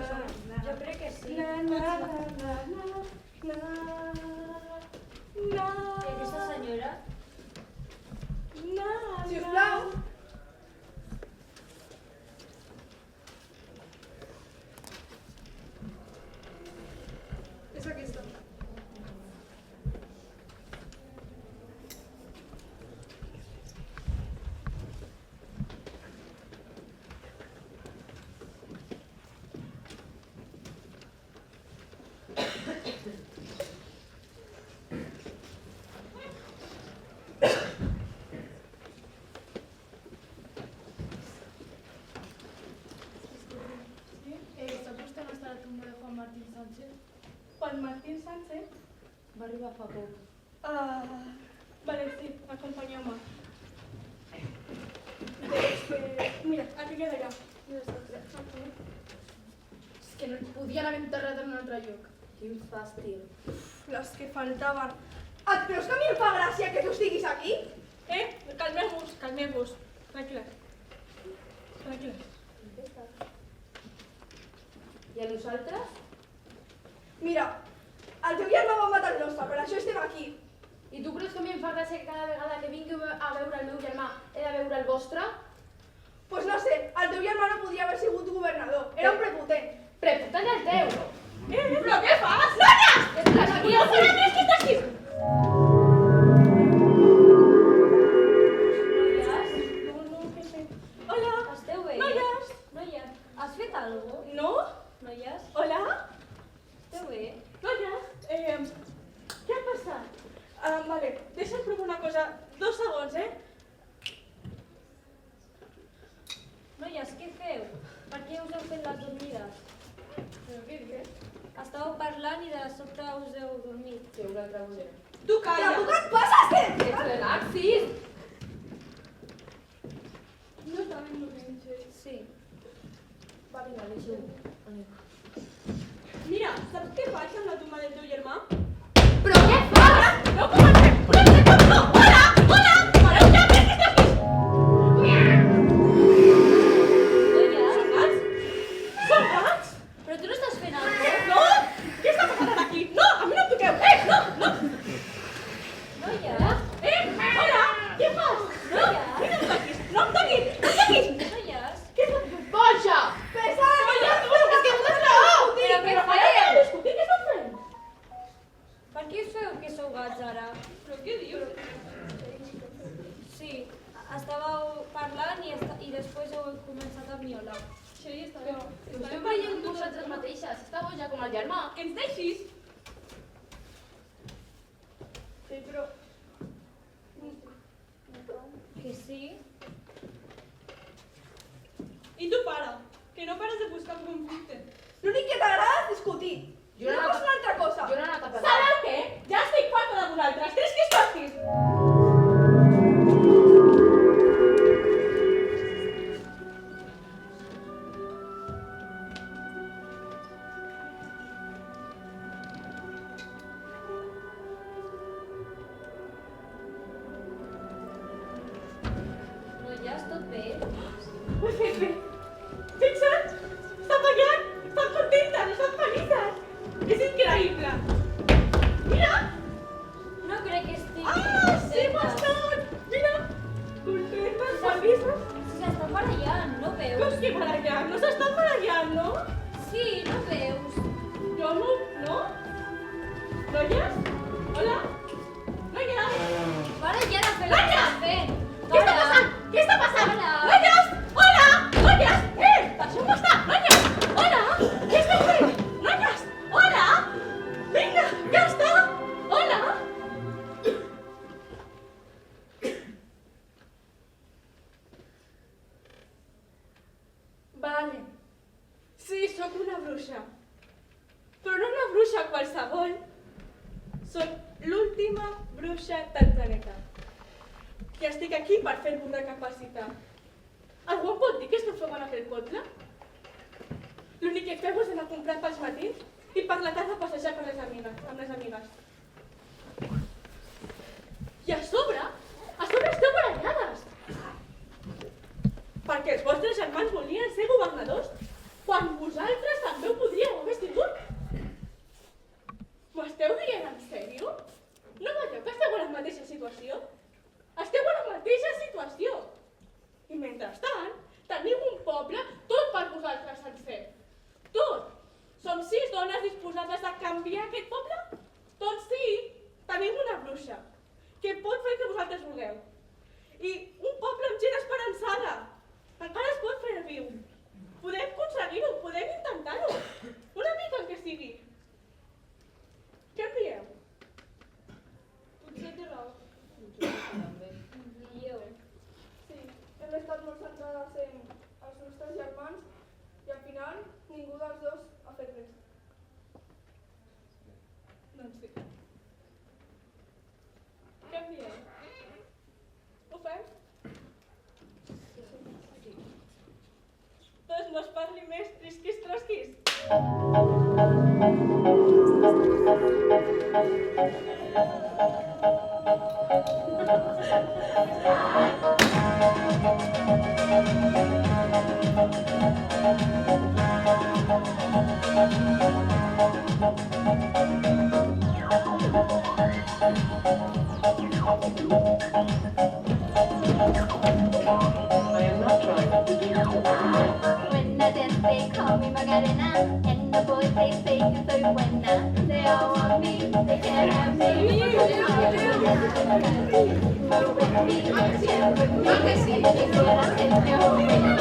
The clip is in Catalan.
Jo crec que sí. I aquesta senyora? Sisplau. És aquesta. Sap vostè on està la tumba de Juan Martín Sánchez? Juan Martín Sánchez? Va arribar fa poc. Vale, sí, acompanyeu-me. Mira, aquí queda allà. És que no podien haver enterrat en un altre lloc. Quin fàstic. Les que faltaven. Et creus que a mi em fa gràcia que tu estiguis aquí? Calmeu-vos, calmeu-vos. Tranquil·les. Tranquil·les. I a nosaltres? Mira, el teu germà va matar el nostre, per això estem aquí. I tu creus que a mi em fa gràcia que cada vegada que vingui a veure el meu germà he de veure el vostre? Pues no sé, el teu germà no podria haver sigut governador, era un prepotent. Prepotent el teu! Però què fas? Dona! Estàs aquí? No farà més que estàs aquí! Noies? No, què sé. Hola! Esteu bé? Noies! Noies, has fet alguna cosa? No? Noies? Hola? Esteu bé? Noies, què ha passat? Vale, deixa'm provar una cosa. 2 segons, Noies, què feu? Per què us heu fet les dormides? Però què dius? Estàveu parlant i de sobte us heu dormit. Sí, una altra bolera. Tu calla! Tu què et passes, Que relaxis! No estàvem dormint, Sí. Va, vinga, deixeu-ho. Mira, saps què faig amb la tumba del teu germà? Però què fas? No comencem! No! Hola! Hola! Pareu ja, perquè estàs aquí! Noies? Són gats? Són gats? Però tu no estàs fent alguna cosa? No! Què està passant aquí? No! A mi no em toqueu! No! No! Noies? Hola! Què fas? No! Noies? Vine, no em toquis! No em toquis! No em toquis! Noies? Què fas? Boja! Pesada! Noies, tu! És que no tens raó! Però què Però fareu? fareu? Discutir, què esteu fent? Per què us feu que sou gats ara? Però què dius? Sí, estàveu parlant i després heu començat a miolar. Sí, està bé. Us esteu veient vosaltres mateixes. Està boja com el germà. Que ens deixis? Sí, però... Que sí? I tu para, que no pares de buscar un conflicte. L'únic que t'agrada és discutir. Jo no no he fas anat- una altra cosa. Jo no he anat a parlar. Sabeu què? Ja estic farta de vosaltres. Creus que és fàcil? Noies, tot bé? Ho he fet bé. Fixa't, està ballant, estan contentes, estan felices. És increïble. Mira! No crec que estigui... Ah, sí, bastant! Mira! Contentes, felices. Si s'estan barallant, no veus? Veus que barallant? No s'estan barallant, no? Sí, no veus? Jo no, no? Noies? Hola? Noies? Para ja de fer el que Noies! estàs fent! Què està passant? Què està passant? Hola. Noies! Hola! Noies! Deixeu-me estar! Noies! Hola! Què esteu fent? Noies! Hola! Vinga, ja està! Hola! Vale. Sí, sóc una bruixa. Però no una bruixa qualsevol. Soc l'última bruixa del planeta. I estic aquí per fer-vos recapacitar. Algú em pot dir què esteu fent a fer el poble? L'únic que feu és anar a comprar pels matins i per la tarda passejar amb les amigues. I a sobre esteu barallades. Perquè els vostres germans volien ser governadors quan vosaltres també ho disposades a canviar aquest poble? Doncs sí, tenim una bruixa que pot fer el que vosaltres vulgueu. I un poble amb gent esperançada. Encara es pot fer viu. Podem aconseguir-ho, podem intentar-ho. Una mica el que sigui. Què en dieu? Potser té raó. Dieu. Sí, hem estat molt centrades en els nostres germans i al final ningú dels dos ha fet res. Doncs sí. Què en dieu? Ho fem? Doncs no es parli més, trisquis trosquis. I am not trying to do this. When I dance, they call me Macarena, and the boys they say you're so buena. They all want me, they can't have me. Move with me, share with me, they wanna take you home with me.